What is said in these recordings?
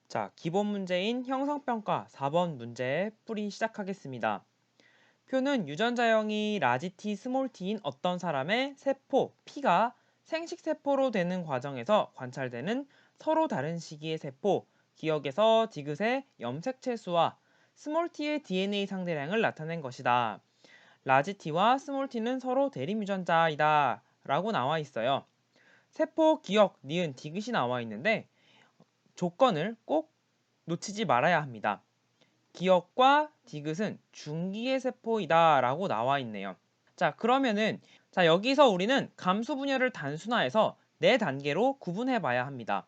자, 기본 문제인 형성평가 4번 문제 풀이 시작하겠습니다. 표는 유전자형이 라지 T, 스몰 t인 어떤 사람의 세포, P가 생식세포로 되는 과정에서 관찰되는 서로 다른 시기의 세포, 기억에서 디귿의 염색체수와 스몰 t의 DNA 상대량을 나타낸 것이다. 라지 T와 스몰 t는 서로 대립유전자이다 라고 나와 있어요. 세포, 기억, 니은, 디귿이 나와 있는데 조건을 꼭 놓치지 말아야 합니다. 기억과 디귿은 중기의 세포이다 라고 나와 있네요. 자, 그러면은 여기서 우리는 감수 분열을 단순화해서 4단계로 구분해 봐야 합니다.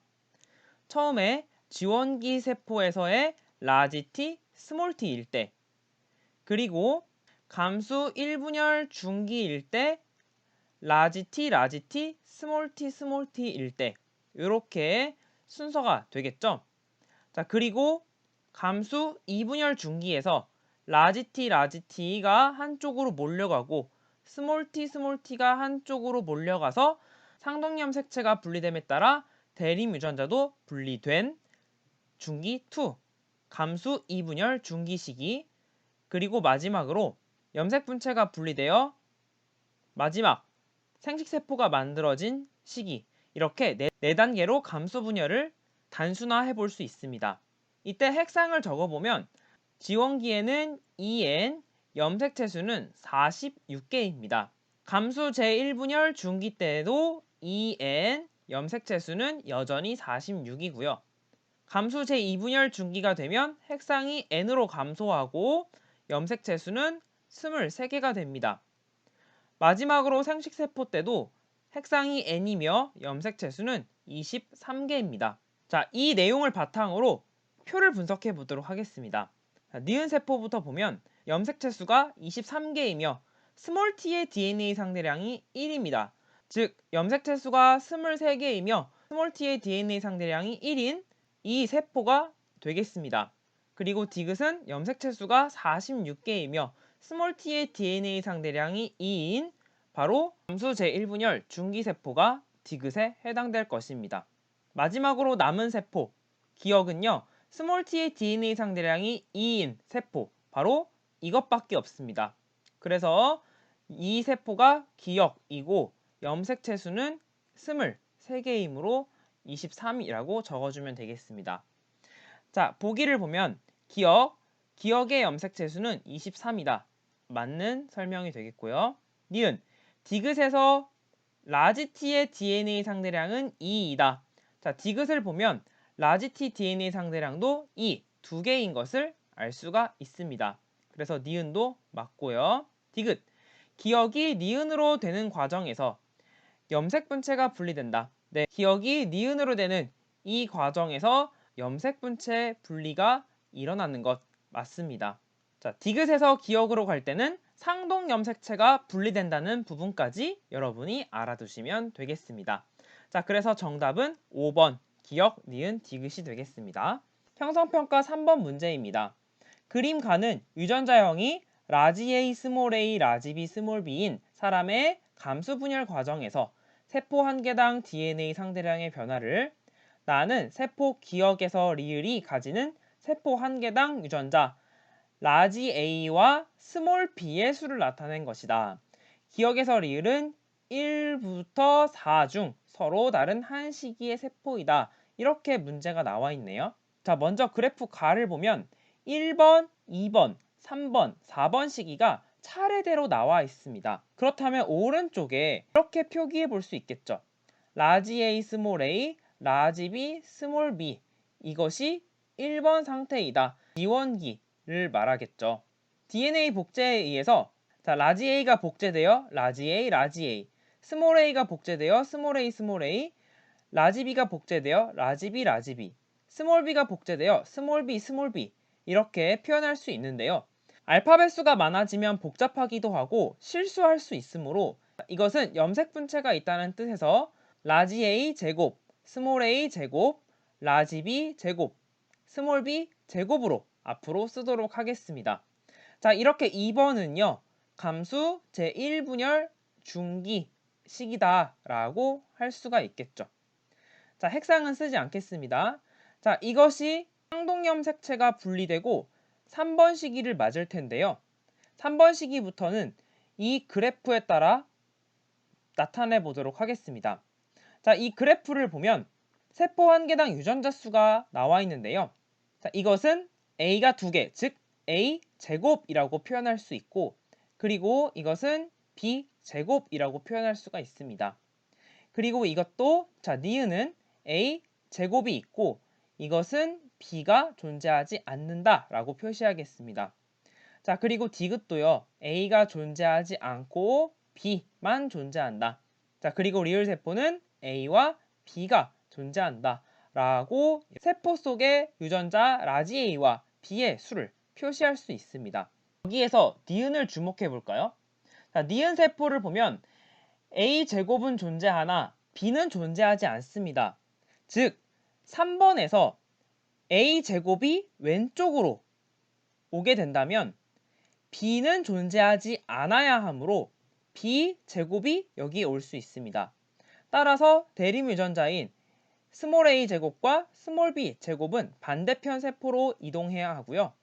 처음에 지원기 세포에서의 라지 T, 스몰 t일 때, 그리고 감수 1분열 중기일 때 라지 T, 스몰 t일 때, 이렇게 순서가 되겠죠. 자, 그리고 감수 2분열 중기에서 라지 T가 한쪽으로 몰려가고 스몰 t가 한쪽으로 몰려가서 상동염색체가 분리됨에 따라 대립유전자도 분리된 중기 2, 감수 2분열 중기 시기, 그리고 마지막으로 염색분체가 분리되어 마지막 생식세포가 만들어진 시기, 이렇게 4단계로 감수 분열을 단순화해 볼 수 있습니다. 이때 핵상을 적어보면 지원기에는 EN, 염색체수는 46개입니다. 감수 제1분열 중기 때도 EN, 염색체수는 여전히 46이고요. 감수 제2분열 중기가 되면 핵상이 N으로 감소하고 염색체수는 23개가 됩니다. 마지막으로 생식세포 때도 핵상이 N이며 염색체수는 23개입니다. 자, 이 내용을 바탕으로 표를 분석해 보도록 하겠습니다. 니은 세포부터 보면 염색체수가 23개이며 스몰 t의 DNA 상대량이 1입니다. 즉, 염색체수가 23개이며 스몰 t의 DNA 상대량이 1인 이 세포가 되겠습니다. 그리고 디귿은 염색체수가 46개이며 스몰 t의 DNA 상대량이 2인 바로 감수 제1분열 중기세포가 디귿에 해당될 것입니다. 마지막으로 남은 세포, 기억은요, 스몰 t의 DNA 상대량이 2인 세포, 바로 이것밖에 없습니다. 그래서 이 세포가 기억이고 염색체수는 23개이므로 23이라고 적어주면 되겠습니다. 자, 보기를 보면 기억의 염색체수는 23이다. 맞는 설명이 되겠고요. 니은, 디귿에서 라지 T의 DNA 상대량은 2이다. 자, 디귿을 보면 라지 T DNA 상대량도 2개인 것을 알 수가 있습니다. 그래서 니은도 맞고요. 디귿, 기억이 니은으로 되는 과정에서 염색분체가 분리된다. 네, 기억이 니은으로 되는 이 과정에서 염색분체 분리가 일어나는 것 맞습니다. 자, 디귿에서 기억으로 갈 때는 상동염색체가 분리된다는 부분까지 여러분이 알아두시면 되겠습니다. 자, 그래서 정답은 5번 기억, 니은, 디귿이 되겠습니다. 형성평가 3번 문제입니다. 그림가는 유전자형이 라지 A, 스몰 a, 라지 B, 스몰 b인 사람의 감수 분열 과정에서 세포 한 개당 DNA 상대량의 변화를 나는 세포 기억에서 리을이 가지는 세포 한 개당 유전자 라지 A와 스몰 b의 수를 나타낸 것이다. 기억에서 리을은 1부터 4 중 서로 다른 한 시기의 세포이다. 이렇게 문제가 나와 있네요. 자, 먼저 그래프 가를 보면 1번, 2번, 3번, 4번 시기가 차례대로 나와 있습니다. 그렇다면 오른쪽에 이렇게 표기해 볼 수 있겠죠. 라지 A, 스몰 a, 라지 B, 스몰 b, 이것이 1번 상태이다. 지원기를 말하겠죠. DNA 복제에 의해서 라지 A가 복제되어 라지 A, 스몰 a가 복제되어 스몰 a, 라지 B가 복제되어 라지 B, 스몰 b가 복제되어 스몰 B 이렇게 표현할 수 있는데요. 알파벳 수가 많아지면 복잡하기도 하고 실수할 수 있으므로 이것은 염색분체가 있다는 뜻에서 라지 A 제곱, 스몰 a 제곱, 라지 B 제곱, 스몰 b 제곱으로 앞으로 쓰도록 하겠습니다. 자, 이렇게 2번은요. 감수 제1분열 중기 시기다 라고 할 수가 있겠죠. 자, 핵상은 쓰지 않겠습니다. 자, 이것이 쌍동염 색채가 분리되고 3번 시기를 맞을 텐데요. 3번 시기부터는 이 그래프에 따라 나타내 보도록 하겠습니다. 자, 이 그래프를 보면 세포 한 개당 유전자 수가 나와 있는데요. 자, 이것은 A가 2개, 즉 A 제곱이라고 표현할 수 있고, 그리고 이것은 B 제곱이라고 표현할 수가 있습니다. 그리고 이것도 자, 니은은 A 제곱이 있고 이것은 B가 존재하지 않는다라고 표시하겠습니다. 자, 그리고 디귿도요. A가 존재하지 않고 B만 존재한다. 자, 그리고 리을 세포는 A와 B가 존재한다. 라고 세포 속의 유전자 라지 A와 B의 수를 표시할 수 있습니다. 여기에서 니은을 주목해 볼까요? 자, 니은 세포를 보면 A 제곱은 존재하나 B는 존재하지 않습니다. 즉, 3번에서 A 제곱이 왼쪽으로 오게 된다면 B는 존재하지 않아야 하므로 B 제곱이 여기에 올 수 있습니다. 따라서 대립 유전자인 스몰 a 제곱과 스몰 b 제곱은 반대편 세포로 이동해야 하고요.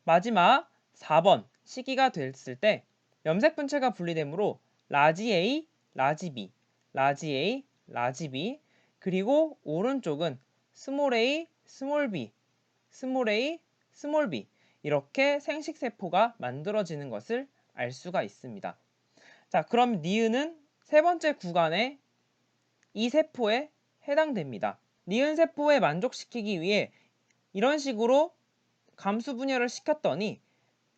마지막 4번 시기가 됐을 때 염색 분체가 분리되므로 라지 A, 라지 B, 라지 A, 라지 B, 그리고 오른쪽은 스몰 a, 스몰 b, 스몰 a, 스몰 b 이렇게 생식세포가 만들어지는 것을 알 수가 있습니다. 자, 그럼 니은은 세 번째 구간에 이 세포에 해당됩니다. 니은 세포에 만족시키기 위해 이런 식으로 감수 분열을 시켰더니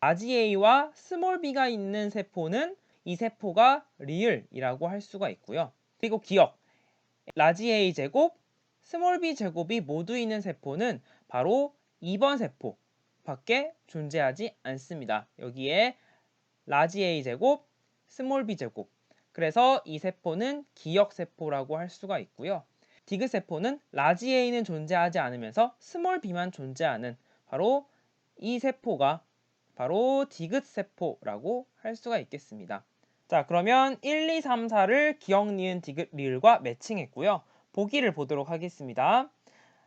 라지 A와 스몰 b가 있는 세포는 이 세포가 리을이라고 할 수가 있고요. 그리고 기억, 라지 A 제곱, 스몰 b 제곱이 모두 있는 세포는 바로 2번 세포 밖에 존재하지 않습니다. 여기에 라지 A 제곱, 스몰 b 제곱. 그래서 이 세포는 기억세포라고 할 수가 있고요. 디귿세포는 라지 A는 존재하지 않으면서 스몰 b만 존재하는 바로 이 세포가 바로 디귿세포라고 할 수가 있겠습니다. 자, 그러면 1, 2, 3, 4를 기억, 니은, 디귿, 리을과 매칭했고요. 보기를 보도록 하겠습니다.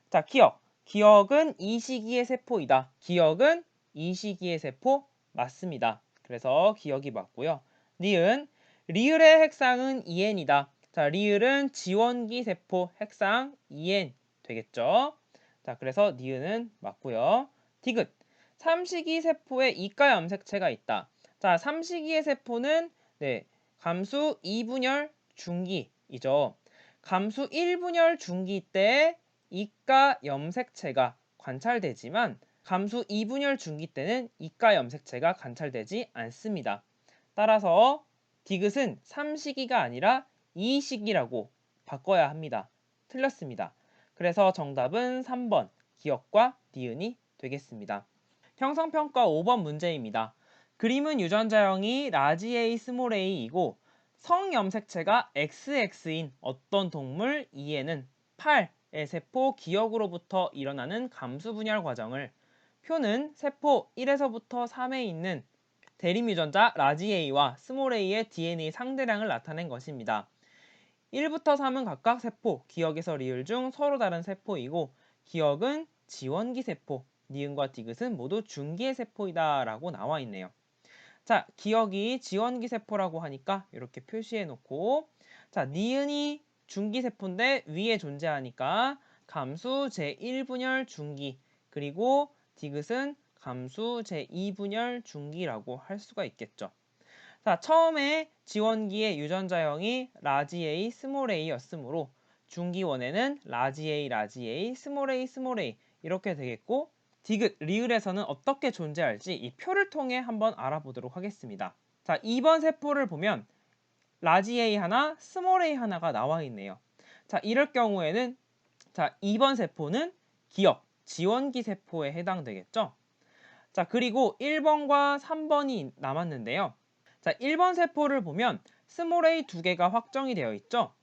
자, 기억. 기억은 이 시기의 세포이다. 기억은 이 시기의 세포 맞습니다. 그래서 기억이 맞고요. 니은. 리을의 핵상은 2n이다. 자, 리을은 지원기 세포 핵상 2n 되겠죠. 자, 그래서 니은은 맞고요. 디귿. 3시기 세포에 이가 염색체가 있다. 자, 3시기의 세포는 감수 2분열 중기이죠. 감수 1분열 중기 때 이가 염색체가 관찰되지만 감수 2분열 중기 때는 이가 염색체가 관찰되지 않습니다. 따라서 디귿은 3시기가 아니라 2시기라고 바꿔야 합니다. 틀렸습니다. 그래서 정답은 3번 기억과 니은이 되겠습니다. 형성평가 5번 문제입니다. 그림은 유전자형이 라지 A, 스몰 a이고 성염색체가 XX인 어떤 동물 2에는 8의 세포 기억으로부터 일어나는 감수 분열 과정을 표는 세포 1에서부터 3에 있는 대립 유전자 라지 A와 스몰 a의 DNA 상대량을 나타낸 것입니다. 1부터 3은 각각 세포, 기억에서 리을 중 서로 다른 세포이고 기억은 지원기 세포, 니은과 디귿은 모두 중기의 세포이다 라고 나와 있네요. 자, 기억이 지원기 세포라고 하니까 이렇게 표시해 놓고 자, 니은이 중기 세포인데 위에 존재하니까 감수 제1분열 중기 그리고 디귿은 감수 제2분열 중기라고 할 수가 있겠죠. 자, 처음에 지원기의 유전자형이 라지 A, 스몰 a였으므로 중기원에는 라지 A, 라지 A, 스몰 a, 스몰 a 이렇게 되겠고 디귿, 리을에서는 어떻게 존재할지 이 표를 통해 한번 알아보도록 하겠습니다. 자, 2번 세포를 보면 라지 A 하나, 스몰 a 하나가 나와 있네요. 자, 이럴 경우에는 자, 2번 세포는 기억, 지원기 세포에 해당되겠죠. 자, 그리고 1번과 3번이 남았는데요. 자, 1번 세포를 보면 스몰 a 2개가 확정이 되어 있죠.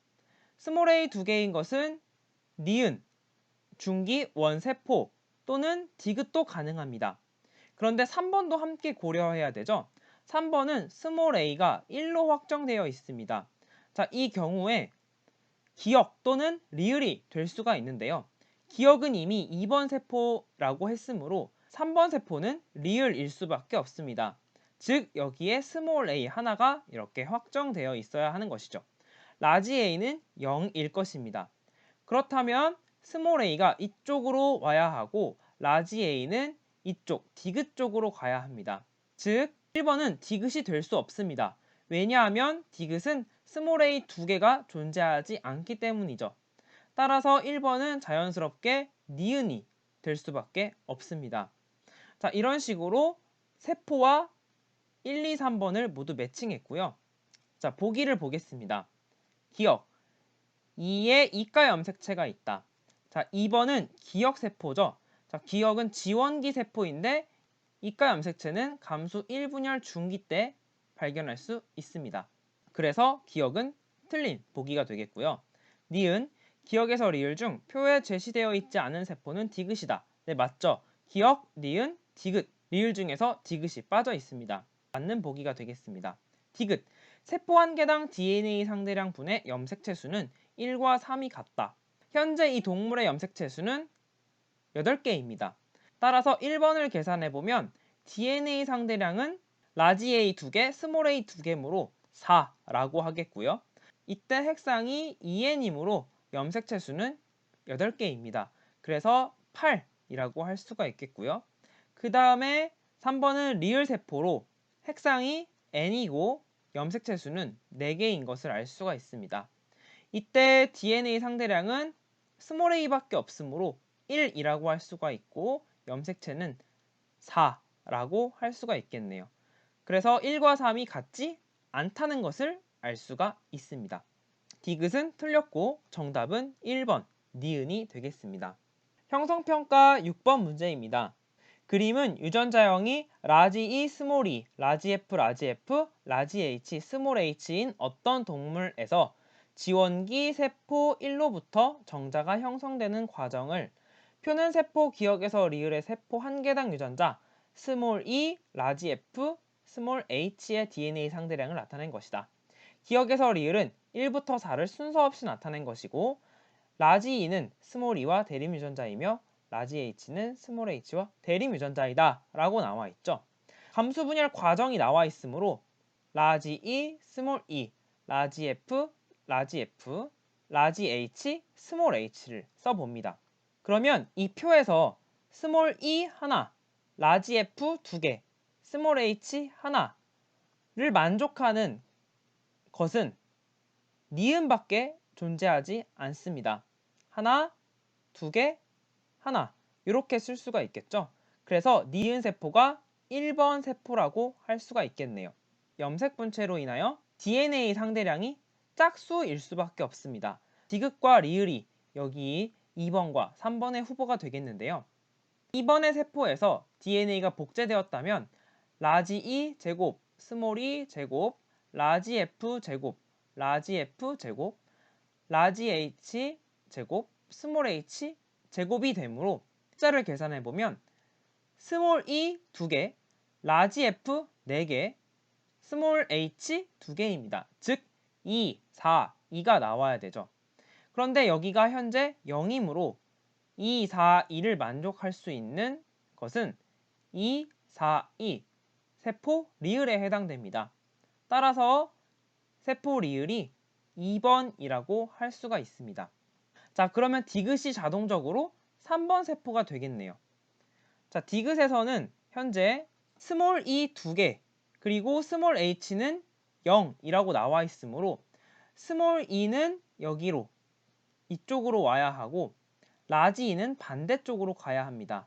스몰 a 2개인 것은 니은, 중기, 원세포 또는 디귿도 가능합니다. 그런데 3번도 함께 고려해야 되죠. 3번은 스몰 a가 1로 확정되어 있습니다. 자, 이 경우에 기억 또는 리을이 될 수가 있는데요. 기억은 이미 2번 세포라고 했으므로 3번 세포는 리을일 수밖에 없습니다. 즉 여기에 스몰 a 하나가 이렇게 확정되어 있어야 하는 것이죠. 라지 a는 0일 것입니다. 그렇다면 스몰 a가 이쪽으로 와야 하고 라지 a는 이쪽 디귿 쪽으로 가야 합니다. 즉 1번은 디귿이 될 수 없습니다. 왜냐하면 디귿은 스몰 a 두 개가 존재하지 않기 때문이죠. 따라서 1번은 자연스럽게 니은이 될 수밖에 없습니다. 자, 이런 식으로 세포와 1, 2, 3번을 모두 매칭했고요. 자, 보기를 보겠습니다. 기억 2에 이가 염색체가 있다. 자, 2번은 기억세포죠. 자, 기억은 지원기 세포인데 이가 염색체는 감수 1분열 중기 때 발견할 수 있습니다. 그래서 기억은 틀린 보기가 되겠고요. 니은 기억에서 리을 중 표에 제시되어 있지 않은 세포는 디귿이다. 네, 맞죠? 기억, 니은, 디귿, 리을 중에서 디귿이 빠져 있습니다. 맞는 보기가 되겠습니다. 디귿 세포 한 개당 DNA 상대량 분의 염색체 수는 1과 3이 같다. 현재 이 동물의 염색체 수는 8개입니다. 따라서 1번을 계산해보면 DNA 상대량은 라지 A 2개, 스몰 A 2개므로 4라고 하겠고요. 이때 핵상이 2N이므로 염색체 수는 8개입니다. 그래서 8이라고 할 수가 있겠고요. 그 다음에 3번은 리을 세포로 핵상이 N이고 염색체 수는 4개인 것을 알 수가 있습니다. 이때 DNA 상대량은 스몰 a밖에 없으므로 1이라고 할 수가 있고 염색체는 4라고 할 수가 있겠네요. 그래서 1과 3이 같지 않다는 것을 알 수가 있습니다. 디귿은 틀렸고 정답은 1번 니은이 되겠습니다. 형성평가 6번 문제입니다. 그림은 유전자형이 라지 E, 스몰 e, 라지 F, 라지 F, 라지 H, 스몰 h인 어떤 동물에서 지원기 세포 1로부터 정자가 형성되는 과정을 표는 세포 기억에서 리을의 세포 한 개당 유전자 스몰 e, 라지 F, 스몰 h의 DNA 상대량을 나타낸 것이다. 기억에서 리을은 1부터 4를 순서 없이 나타낸 것이고 라지 e는 스몰 e와 대립 유전자이며 라지 h는 스몰 h와 대립 유전자이다 라고 나와 있죠. 감수 분열 과정이 나와 있으므로 라지 e, 스몰 e, 라지 f, 라지 f, 라지 h, 스몰 h를 써봅니다. 그러면 이 표에서 스몰 e 하나, 라지 f 두 개, 스몰 h 하나를 만족하는 것은 니은밖에 존재하지 않습니다. 하나, 두 개, 하나 이렇게 쓸 수가 있겠죠. 그래서 니은 세포가 1번 세포라고 할 수가 있겠네요. 염색 분체로 인하여 DNA 상대량이 짝수일 수밖에 없습니다. 디귿과 리을이 여기 2번과 3번의 후보가 되겠는데요. 2번의 세포에서 DNA가 복제되었다면 라지 E 제곱, 스몰 e 제곱, 라지 F 제곱, 라지 F 제곱, 라지 H 제곱, 스몰 h 제곱이 되므로 숫자를 계산해보면 스몰 e 2개, 라지 f 4개, 스몰 h 2개입니다. 즉 2, 4, 2가 나와야 되죠. 그런데 여기가 현재 0이므로 2, 4, 2를 만족할 수 있는 것은 2, 4, 2 세포 리을에 해당됩니다. 따라서 세포 리을이 2번이라고 할 수가 있습니다. 자, 그러면 디귿이 자동적으로 3번 세포가 되겠네요. 자, 디귿에서는 현재 스몰 e 2개 그리고 스몰 h는 0이라고 나와 있으므로 스몰 e는 여기로 이쪽으로 와야 하고 라지 e는 반대쪽으로 가야 합니다.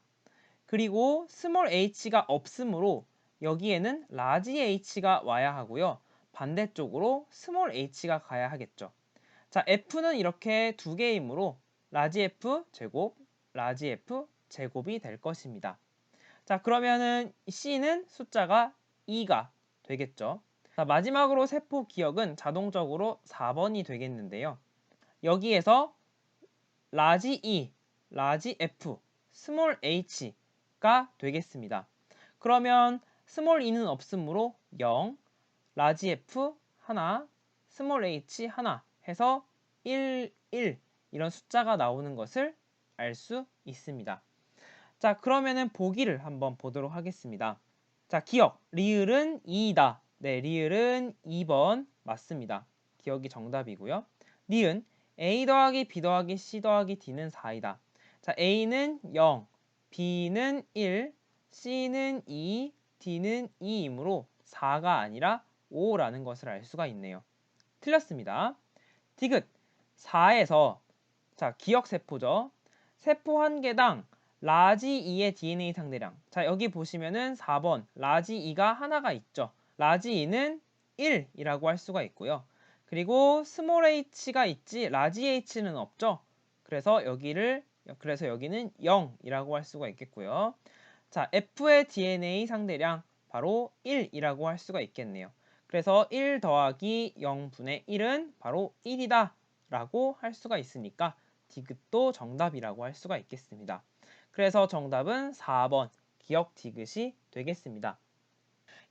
그리고 스몰 h가 없으므로 여기에는 라지 h가 와야 하고요. 반대쪽으로 스몰 h가 가야 하겠죠. 자, F는 이렇게 두 개이므로 라지 F 제곱, 라지 F 제곱이 될 것입니다. 자, 그러면은 C는 숫자가 2가 되겠죠. 자, 마지막으로 세포 기억은 자동적으로 4번이 되겠는데요. 여기에서 라지 E, 라지 F, 스몰 h가 되겠습니다. 그러면 스몰 e는 없으므로 0, 라지 F 하나, 스몰 h 하나 해서 1, 1 이런 숫자가 나오는 것을 알 수 있습니다. 자, 그러면은 보기를 한번 보도록 하겠습니다. 자, 기억. 리을은 2이다. 네, 리을은 2번 맞습니다. 기억이 정답이고요. 니은 A 더하기 B 더하기 C 더하기 D는 4이다. 자, A는 0, B는 1, C는 2, D는 2이므로 4가 아니라 5라는 것을 알 수가 있네요. 틀렸습니다. 디귿 4에서 자, 기억 세포죠. 세포 한 개당 라지 2의 DNA 상대량. 자, 여기 보시면은 4번 라지 2가 하나가 있죠. 라지 2는 1이라고 할 수가 있고요. 그리고 스몰 h가 있지 라지 h는 없죠. 그래서 여기는 0이라고 할 수가 있겠고요. 자, F의 DNA 상대량 바로 1이라고 할 수가 있겠네요. 그래서 1 더하기 0분의 1은 바로 1이다 라고 할 수가 있으니까 디귿도 정답이라고 할 수가 있겠습니다. 그래서 정답은 4번 기억 디귿이 되겠습니다.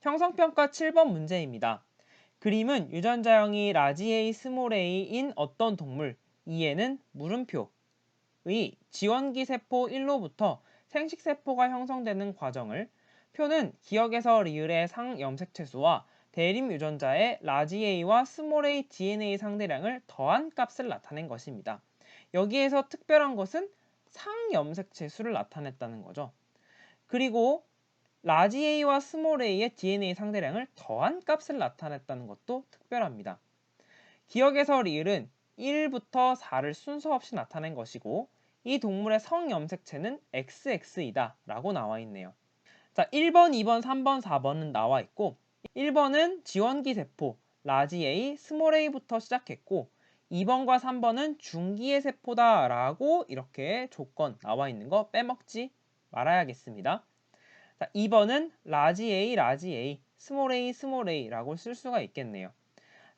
형성평가 7번 문제입니다. 그림은 유전자형이 라지 A, 스몰 a인 어떤 동물, 이에는 물음표의 지원기 세포 1로부터 생식세포가 형성되는 과정을 표는 기억에서 리을의 상염색체수와 대립 유전자의 라지 A와 스몰 a DNA 상대량을 더한 값을 나타낸 것입니다. 여기에서 특별한 것은 상염색체 수를 나타냈다는 거죠. 그리고 라지 A와 스몰 a의 DNA 상대량을 더한 값을 나타냈다는 것도 특별합니다. 기억에서 리을은 1부터 4를 순서 없이 나타낸 것이고 이 동물의 성염색체는 XX이다 라고 나와 있네요. 자, 1번, 2번, 3번, 4번은 나와 있고 1번은 지원기 세포 라지 A, 스몰 a부터 시작했고 2번과 3번은 중기의 세포다 라고 이렇게 조건 나와 있는 거 빼먹지 말아야겠습니다. 자, 2번은 라지 A, 스몰 a 라고 쓸 수가 있겠네요.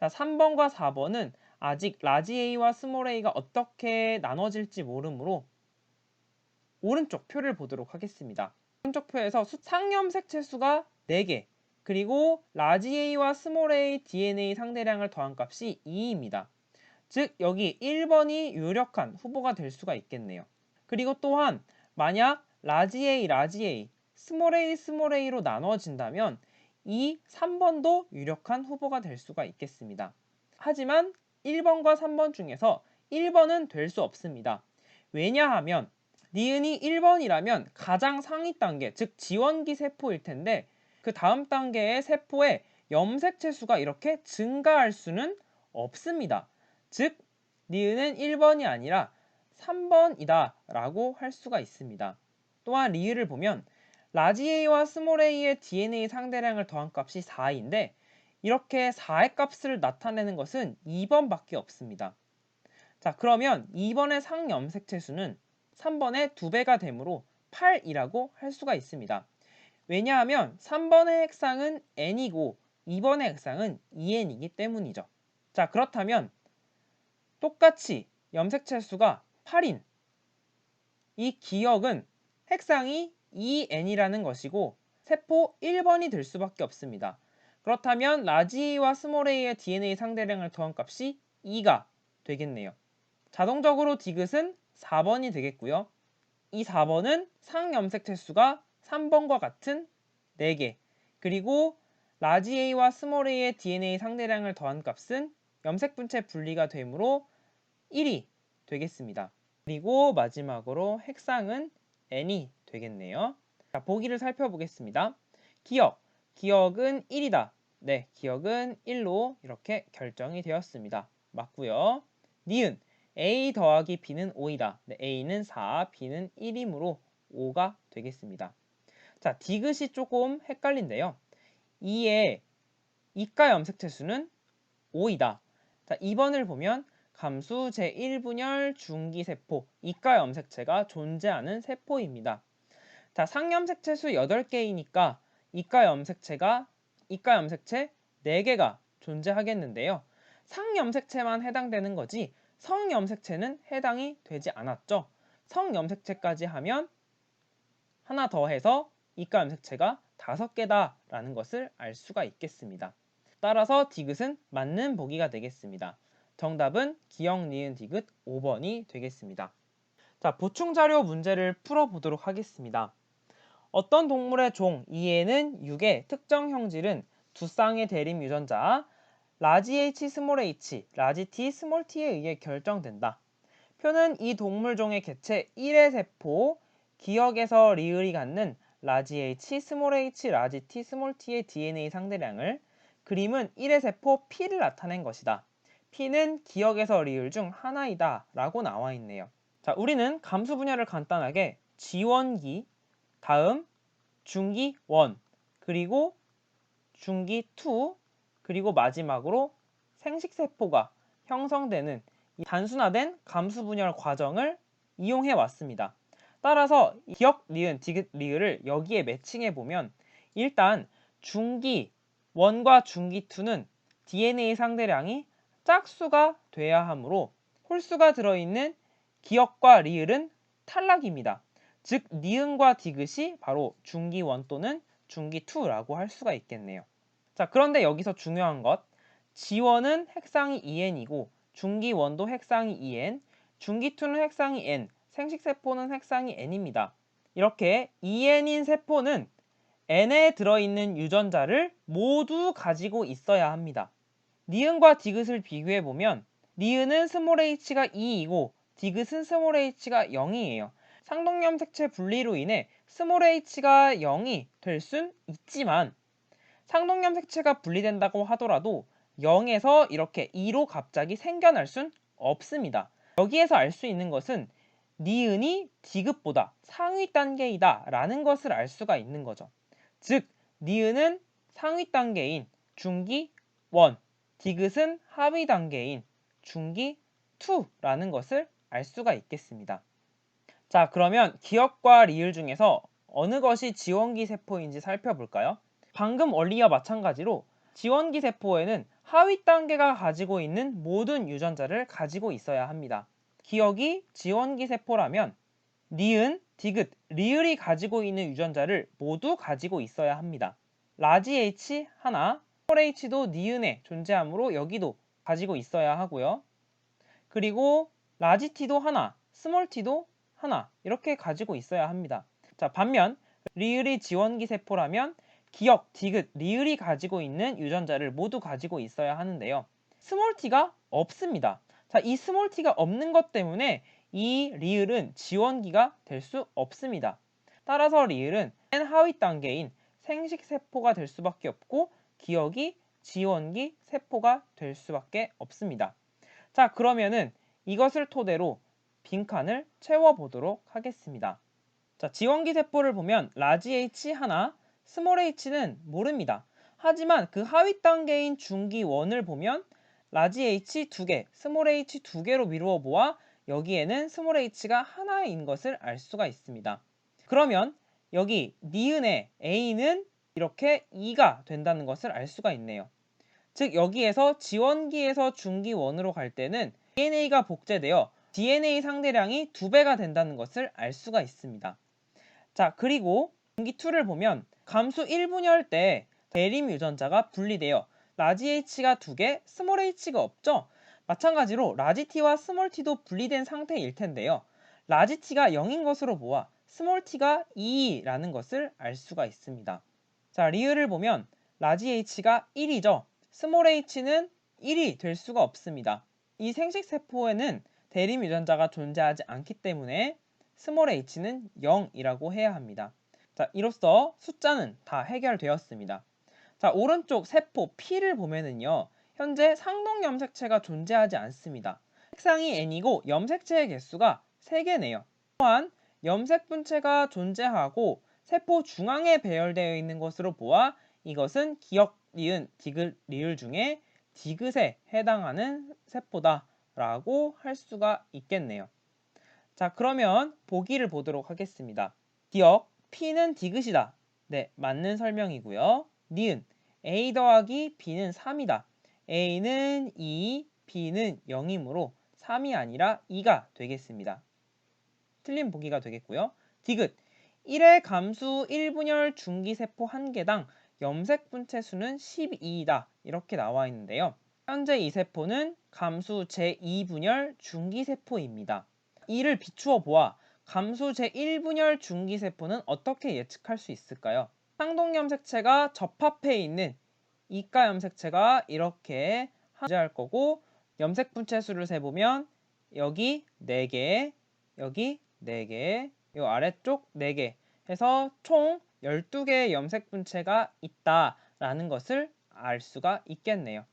자, 3번과 4번은 아직 라지 A와 스몰 a가 어떻게 나눠질지 모르므로 오른쪽 표를 보도록 하겠습니다. 오른쪽 표에서 상염색체 수가 4개, 그리고 라지 A와 스몰 a DNA 상대량을 더한 값이 2입니다. 즉 여기 1번이 유력한 후보가 될 수가 있겠네요. 그리고 또한 만약 라지 A, 스몰 a로 나눠진다면 이 3번도 유력한 후보가 될 수가 있겠습니다. 하지만 1번과 3번 중에서 1번은 될 수 없습니다. 왜냐하면 니은이 1번이라면 가장 상위 단계, 즉 지원기 세포일 텐데 그 다음 단계의 세포의 염색체 수가 이렇게 증가할 수는 없습니다. 즉 니은은 1번이 아니라 3번이다 라고 할 수가 있습니다. 또한 리을을 보면 라지 A와 스몰 a의 DNA 상대량을 더한 값이 4인데 이렇게 4의 값을 나타내는 것은 2번밖에 없습니다. 자, 그러면 2번의 상염색체 수는 3번의 2배가 되므로 8이라고 할 수가 있습니다. 왜냐하면 3번의 핵상은 n이고 2번의 핵상은 2n이기 때문이죠. 자, 그렇다면 똑같이 염색체 수가 8인 이 기억은 핵상이 2n이라는 것이고 세포 1번이 될 수밖에 없습니다. 그렇다면 라지 A와 스몰 a의 DNA 상대량을 더한 값이 2가 되겠네요. 자동적으로 디귿은 4번이 되겠고요. 이 4번은 상염색체 수가 3번과 같은 4개, 그리고 라지 A와 스몰 a의 DNA 상대량을 더한 값은 염색분체 분리가 되므로 1이 되겠습니다. 그리고 마지막으로 핵상은 n이 되겠네요. 자, 보기를 살펴보겠습니다. 기억은 1이다. 네, 기억은 1로 이렇게 결정이 되었습니다. 맞고요. 니은 A 더하기 B는 5이다. 네, A는 4, B는 1이므로 5가 되겠습니다. 자, 디귿이 조금 헷갈린데요. 2의 이가 염색체 수는 5이다. 자, 2번을 보면 감수 제1분열 중기세포 이가 염색체가 존재하는 세포입니다. 자, 상염색체 수 8개이니까 이가 염색체 4개가 존재하겠는데요. 상염색체만 해당되는 거지 성염색체는 해당이 되지 않았죠. 성염색체까지 하면 하나 더해서 이가 염색체가 5개다 라는 것을 알 수가 있겠습니다. 따라서 디귿은 맞는 보기가 되겠습니다. 정답은 기억, 니은, 디귿 5번이 되겠습니다. 자, 보충 자료 문제를 풀어보도록 하겠습니다. 어떤 동물의 종 E에는 6의 특정 형질은 두 쌍의 대립 유전자 라지 H, 스몰 h, 라지 T, 스몰 t에 의해 결정된다. 표는 이 동물종의 개체 1의 세포 기억에서 리을이 갖는 라지 H, 스몰 h, 라지 T, 스몰 t의 DNA 상대량을 그림은 1의 세포 P를 나타낸 것이다. P는 기억에서 리을 중 하나이다 라고 나와 있네요. 자, 우리는 감수 분야를 간단하게 지원기, 다음 중기 1, 그리고 중기 2, 그리고 마지막으로 생식세포가 형성되는 이 단순화된 감수 분열 과정을 이용해 왔습니다. 따라서 기억, 니은, 디귿, 리을을 여기에 매칭해 보면 일단 중기 1과 중기 2는 DNA 상대량이 짝수가 돼야 하므로 홀수가 들어있는 기억과 리을은 탈락입니다. 즉 니은과 디귿이 바로 중기 1 또는 중기 2라고 할 수가 있겠네요. 자, 그런데 여기서 중요한 것 G1은 핵상이 EN이고 중기 1도 핵상이 EN, 중기 2는 핵상이 N, 생식세포는 핵상이 N입니다. 이렇게 EN인 세포는 N에 들어있는 유전자를 모두 가지고 있어야 합니다. 니은과 디귿을 비교해보면 니은은 스몰 h가 2이고 디귿은 스몰 h가 0이에요. 상동염색체 분리로 인해 스몰 h가 0이 될 순 있지만 상동염색체가 분리된다고 하더라도 0에서 이렇게 2로 갑자기 생겨날 순 없습니다. 여기에서 알 수 있는 것은 니은이 디귿보다 상위 단계이다 라는 것을 알 수가 있는 거죠. 즉 니은은 상위 단계인 중기 1, 디귿은 하위 단계인 중기 2라는 것을 알 수가 있겠습니다. 자, 그러면 기억과 리을 중에서 어느 것이 지원기 세포인지 살펴볼까요? 방금 원리와 마찬가지로 지원기 세포에는 하위 단계가 가지고 있는 모든 유전자를 가지고 있어야 합니다. 기억이 지원기 세포라면 니은, 디귿, 리을이 가지고 있는 유전자를 모두 가지고 있어야 합니다. 라지 H 하나, 스몰 h도 니은에 존재하므로 여기도 가지고 있어야 하고요. 그리고 라지 T도 하나, 스몰 t도 하나 이렇게 가지고 있어야 합니다. 자, 반면 리을이 지원기 세포라면 기억, 디귿, 리을이 가지고 있는 유전자를 모두 가지고 있어야 하는데요. 스몰 t가 없습니다. 자, 이 스몰 t가 없는 것 때문에 이 리을은 지원기가 될 수 없습니다. 따라서 리을은 맨 하위 단계인 생식세포가 될 수밖에 없고 기억이 지원기 세포가 될 수밖에 없습니다. 자, 그러면은 이것을 토대로 빈칸을 채워보도록 하겠습니다. 자, 지원기 세포를 보면 라지 H 하나, 스몰 h는 모릅니다. 하지만 그 하위 단계인 중기 1을 보면 라지 H 2개, 스몰 h 2개로 미루어 보아 여기에는 스몰 h가 하나인 것을 알 수가 있습니다. 그러면 여기 니은의 A는 이렇게 2가 된다는 것을 알 수가 있네요. 즉 여기에서 지원기에서 중기 1으로 갈 때는 DNA가 복제되어 DNA 상대량이 2배가 된다는 것을 알 수가 있습니다. 자, 그리고 중기 2를 보면 감수 1분열 때 대립 유전자가 분리되어 라지 H가 2개, 스몰 h가 없죠? 마찬가지로 라지 T와 스몰 t도 분리된 상태일 텐데요. 라지 T가 0인 것으로 보아 스몰 t가 2라는 것을 알 수가 있습니다. 자, 리을을 보면 라지 H가 1이죠. 스몰 h는 1이 될 수가 없습니다. 이 생식세포에는 대립 유전자가 존재하지 않기 때문에 스몰 h는 0이라고 해야 합니다. 자, 이로써 숫자는 다 해결되었습니다. 자, 오른쪽 세포 P를 보면은요. 현재 상동 염색체가 존재하지 않습니다. 색상이 N이고 염색체의 개수가 3개네요. 또한 염색 분체가 존재하고 세포 중앙에 배열되어 있는 것으로 보아 이것은 기억, 니은, 디귿, 리을 중에 디귿에 해당하는 세포다 라고 할 수가 있겠네요. 자, 그러면 보기를 보도록 하겠습니다. 기억, P는 디귿이다. 네, 맞는 설명이고요. 니은, A 더하기 B는 3이다. A는 2, B는 0이므로 3이 아니라 2가 되겠습니다. 틀린 보기가 되겠고요. 디귿, 1의 감수 1분열 중기세포 1개당 염색 분체 수는 12이다. 이렇게 나와 있는데요. 현재 이 세포는 감수 제2분열 중기세포입니다. 이를 비추어 보아 감수 제1분열 중기세포는 어떻게 예측할 수 있을까요? 상동염색체가 접합해 있는 이가 염색체가 이렇게 존재할 거고, 염색 분체 수를 세보면 여기 4개, 여기 4개, 이 아래쪽 4개 해서 총 12개의 염색 분체가 있다라는 것을 알 수가 있겠네요.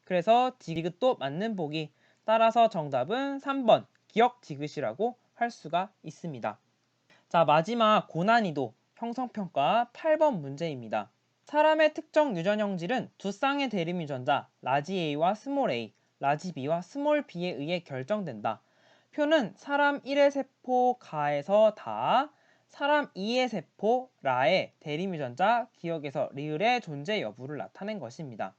그래서 디귿도 맞는 보기. 따라서 정답은 3번 기억 디귿이라고 할 수가 있습니다. 자, 마지막 고난이도 형성평가 8번 문제입니다. 사람의 특정 유전 형질은 두 쌍의 대립 유전자 라지 A와 스몰 a, 라지 B와 스몰 b에 의해 결정된다. 표는 사람 1의 세포 가에서 다, 사람 2의 세포 라의 대립 유전자 기억에서 리을의 존재 여부를 나타낸 것입니다.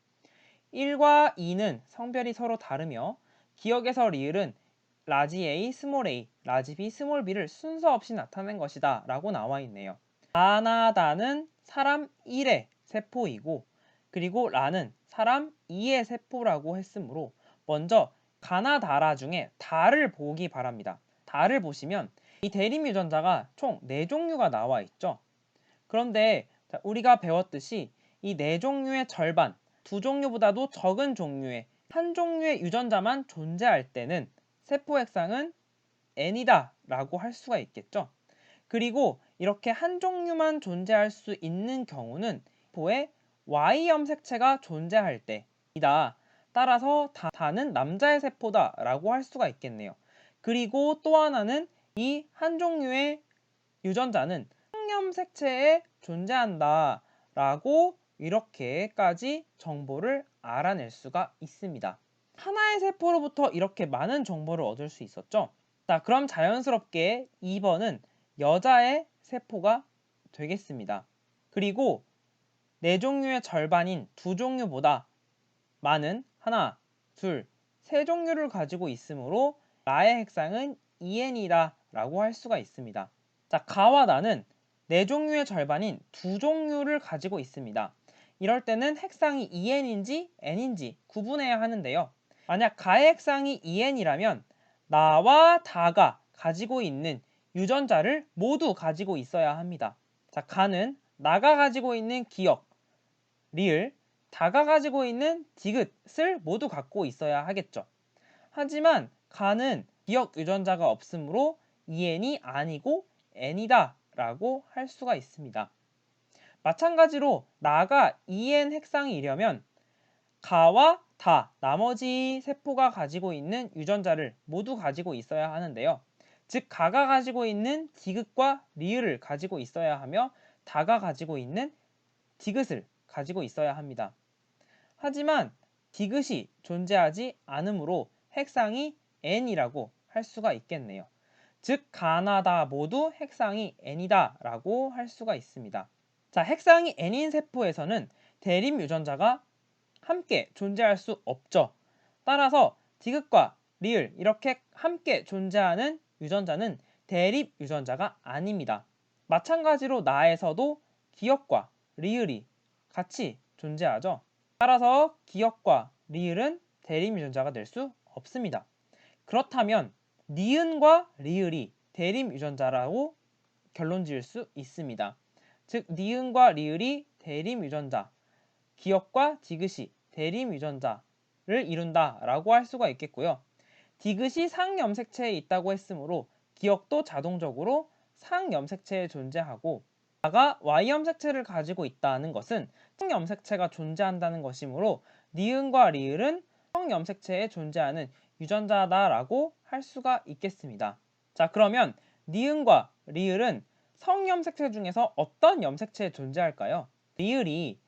1과 2는 성별이 서로 다르며 기억에서 리을은 라지 A, 스몰 a, 라지 B, 스몰 b를 순서 없이 나타낸 것이다 라고 나와 있네요. 가나다는 사람 1의 세포이고, 그리고 라는 사람 2의 세포라고 했으므로 먼저 가나다라 중에 다를 보기 바랍니다. 다를 보시면 이 대립 유전자가 총 4종류가 나와 있죠. 그런데 우리가 배웠듯이 이 4종류의 절반, 2종류보다도 적은 종류의 한 종류의 유전자만 존재할 때는 세포 핵상은 N이다 라고 할 수가 있겠죠. 그리고 이렇게 한 종류만 존재할 수 있는 경우는 세포에 Y 염색체가 존재할 때이다. 따라서 다는 남자의 세포다 라고 할 수가 있겠네요. 그리고 또 하나는 이 한 종류의 유전자는 항염색체에 존재한다 라고 이렇게까지 정보를 알아낼 수가 있습니다. 하나의 세포로부터 이렇게 많은 정보를 얻을 수 있었죠. 자, 그럼 자연스럽게 2번은 여자의 세포가 되겠습니다. 그리고 4종류의 절반인 2종류보다 많은 하나, 둘, 3종류를 가지고 있으므로 나의 핵상은 EN이다 라고 할 수가 있습니다. 자, 가와 나는 4종류의 절반인 2종류를 가지고 있습니다. 이럴 때는 핵상이 EN인지 N인지 구분해야 하는데요. 만약 가의 핵상이 EN이라면 나와 다가 가지고 있는 유전자를 모두 가지고 있어야 합니다. 자, 가는 나가 가지고 있는 기억, 리을, 다가 가지고 있는 디귿을 모두 갖고 있어야 하겠죠. 하지만 가는 기억 유전자가 없으므로 EN이 아니고 N이다 라고 할 수가 있습니다. 마찬가지로 나가 EN 핵상이려면 가와 다, 나머지 세포가 가지고 있는 유전자를 모두 가지고 있어야 하는데요. 즉 가가 가지고 있는 디귿과 리을을 가지고 있어야 하며 다가 가지고 있는 디귿을 가지고 있어야 합니다. 하지만 디귿이 존재하지 않으므로 핵상이 N이라고 할 수가 있겠네요. 즉 가나 다 모두 핵상이 N이다 라고 할 수가 있습니다. 자, 핵상이 N인 세포에서는 대립 유전자가 함께 존재할 수 없죠. 따라서 디귿과 리을 이렇게 함께 존재하는 유전자는 대립 유전자가 아닙니다. 마찬가지로 나에서도 기억과 리을이 같이 존재하죠. 따라서 기억과 리을은 대립 유전자가 될 수 없습니다. 그렇다면 니은과 리을이 대립 유전자라고 결론 지을 수 있습니다. 즉 니은과 리을이 대립 유전자, 기억과 디귿이 대립 유전자를 이룬다라고 할 수가 있겠고요. 디귿이 상염색체에 있다고 했으므로 기억도 자동적으로 상염색체에 존재하고, 나가 Y염색체를 가지고 있다는 것은 성염색체가 존재한다는 것이므로 니은과 리을은 성염색체에 존재하는 유전자다라고 할 수가 있겠습니다. 자, 그러면 니은과 리을은 성염색체 중에서 어떤 염색체에 존재할까요? 리을이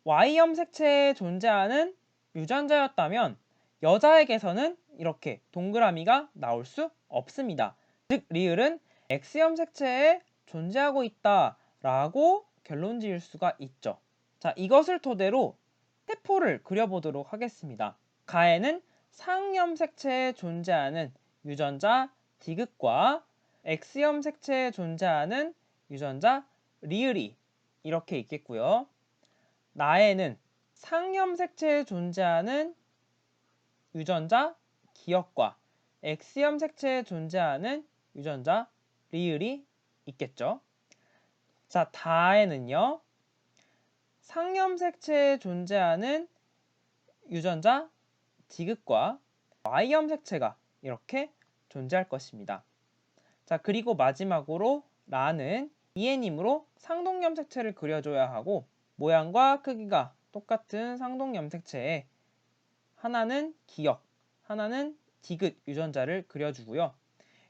Y염색체에 존재하는 유전자였다면 여자에게서는 이렇게 동그라미가 나올 수 없습니다. 즉 리을은 X염색체에 존재하고 있다라고 결론 지을 수가 있죠. 자, 이것을 토대로 세포를 그려보도록 하겠습니다. 가에는 상염색체에 존재하는 유전자 디귿과 X염색체에 존재하는 유전자 리을이 이렇게 있겠고요. 나에는 상염색체에 존재하는 유전자 기억과 X염 색채에 존재하는 유전자 리을이 있겠죠. 자, 다에는요. 상염 색채에 존재하는 유전자 디귿과 Y염 색채가 이렇게 존재할 것입니다. 자, 그리고 마지막으로 라는 EN이므로 상동염 색채를 그려줘야 하고 모양과 크기가 똑같은 상동염 색채에 하나는 기역, 하나는 디귿 유전자를 그려주고요.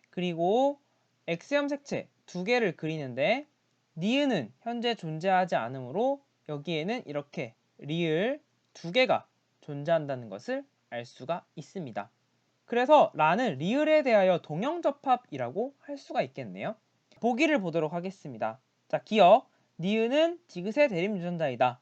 그리고 X염 색채 두 개를 그리는데 니은은 현재 존재하지 않으므로 여기에는 이렇게 리을 두 개가 존재한다는 것을 알 수가 있습니다. 그래서 라는 리을에 대하여 동형접합이라고 할 수가 있겠네요. 보기를 보도록 하겠습니다. 자, 기역, 니은은 디귿의 대립 유전자이다.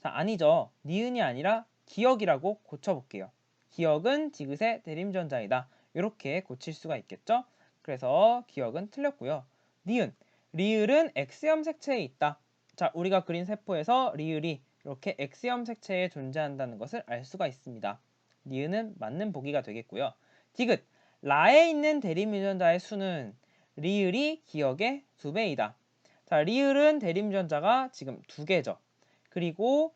자, 아니죠. 니은이 아니라 기역이라고 고쳐볼게요. 기역은 디귿의 대립 유전자이다. 이렇게 고칠 수가 있겠죠. 그래서 기역은 틀렸고요. 니은, 리을은 X염 색채에 있다. 자, 우리가 그린 세포에서 리을이 이렇게 X염 색채에 존재한다는 것을 알 수가 있습니다. 니은은 맞는 보기가 되겠고요. 디귿, 라에 있는 대립 유전자의 수는 리을이 기역의 2배이다. 자, 리을은 대립 유전자가 지금 2개죠. 그리고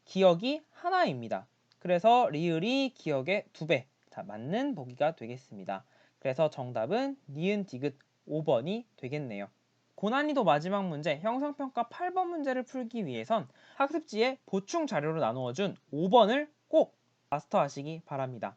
기역이 하나입니다. 그래서 리을이 기역의 2배. 자, 맞는 보기가 되겠습니다. 그래서 정답은 니은 디귿 5번이 되겠네요. 고난이도 마지막 문제 형성평가 8번 문제를 풀기 위해선 학습지에 보충 자료로 나누어준 5번을 꼭 마스터하시기 바랍니다.